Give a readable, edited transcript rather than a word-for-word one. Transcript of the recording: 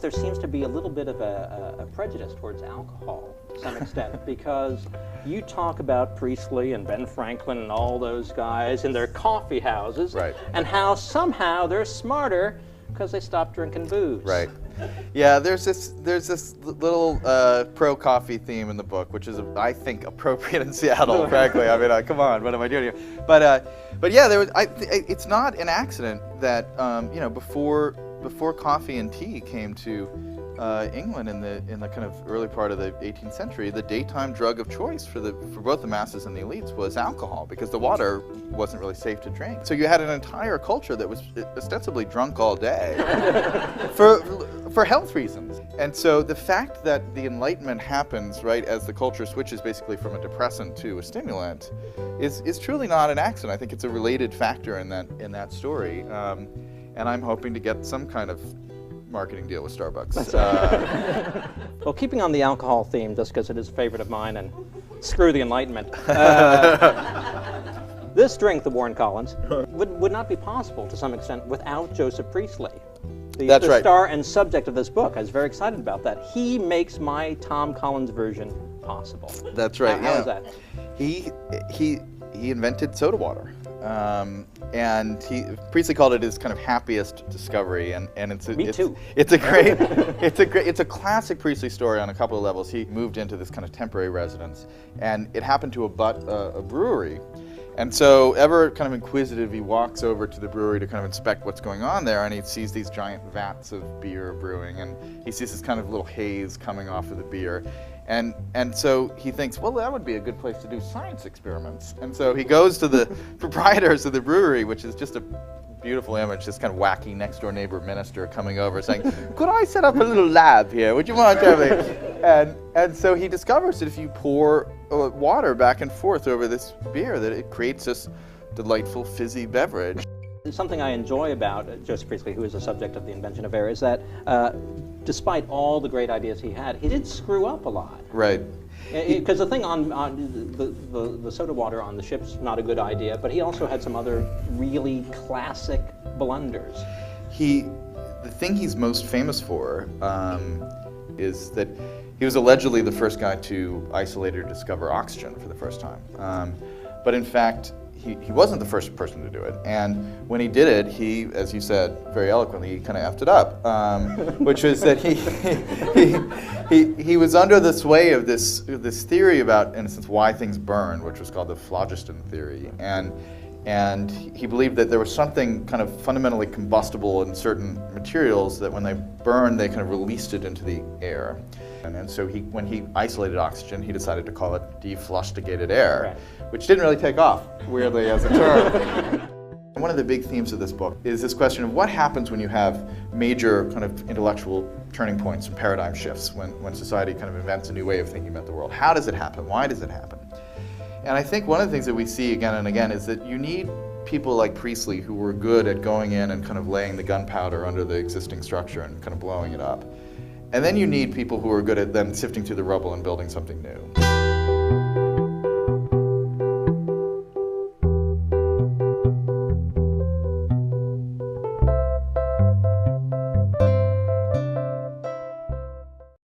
there seems to be a little bit of a prejudice towards alcohol to some extent, because you talk about Priestley and Ben Franklin and all those guys in their coffee houses, right, and how somehow they're smarter because they stopped drinking booze. Right. Yeah, there's this little pro-coffee theme in the book, which is, I think, appropriate in Seattle. Frankly, I mean, come on, what am I doing here? But yeah, it's not an accident that you know, before coffee and tea came to England in the kind of early part of the 18th century, the daytime drug of choice for both the masses and the elites was alcohol, because the water wasn't really safe to drink. So you had an entire culture that was ostensibly drunk all day for health reasons. And so the fact that the Enlightenment happens right as the culture switches basically from a depressant to a stimulant is truly not an accident. I think it's a related factor in that story. And I'm hoping to get some kind of marketing deal with Starbucks. Well, keeping on the alcohol theme, just because it is a favorite of mine, and screw the Enlightenment. This drink, the Warren Collins, would not be possible to some extent without Joseph Priestley. That's right. The star and subject of this book. I was very excited about that. He makes my Tom Collins version possible. That's right. How is that? He invented soda water. And Priestley called it his kind of happiest discovery, and it's a classic Priestley story on a couple of levels. He moved into this kind of temporary residence, and it happened to abut a brewery. And so, ever kind of inquisitive, he walks over to the brewery to kind of inspect what's going on there, and he sees these giant vats of beer brewing, and he sees this kind of little haze coming off of the beer. And so he thinks, well, that would be a good place to do science experiments. And so he goes to the proprietors of the brewery, which is just a beautiful image, this kind of wacky next-door neighbor minister coming over saying, could I set up a little lab here? Would you mind having? And so he discovers that if you pour water back and forth over this beer, that it creates this delightful fizzy beverage. Something I enjoy about Joseph Priestley, who is the subject of the Invention of Air, is that despite all the great ideas he had, he did screw up a lot. Right. Because the thing on the soda water on the ship's not a good idea, but he also had some other really classic blunders. The thing he's most famous for is that he was allegedly the first guy to isolate or discover oxygen for the first time. But in fact, he wasn't the first person to do it, and when he did it, he, as you said very eloquently, he kind of effed it up, which is that he was under the sway of this theory about, in a sense, why things burn, which was called the phlogiston theory, and he believed that there was something kind of fundamentally combustible in certain materials that when they burned, they kind of released it into the air. And so when he isolated oxygen, he decided to call it deflustigated air, right, which didn't really take off, weirdly, as a term. One of the big themes of this book is this question of what happens when you have major kind of intellectual turning points and paradigm shifts, when society kind of invents a new way of thinking about the world. How does it happen? Why does it happen? And I think one of the things that we see again and again is that you need people like Priestley who were good at going in and kind of laying the gunpowder under the existing structure and kind of blowing it up. And then you need people who are good at then sifting through the rubble and building something new.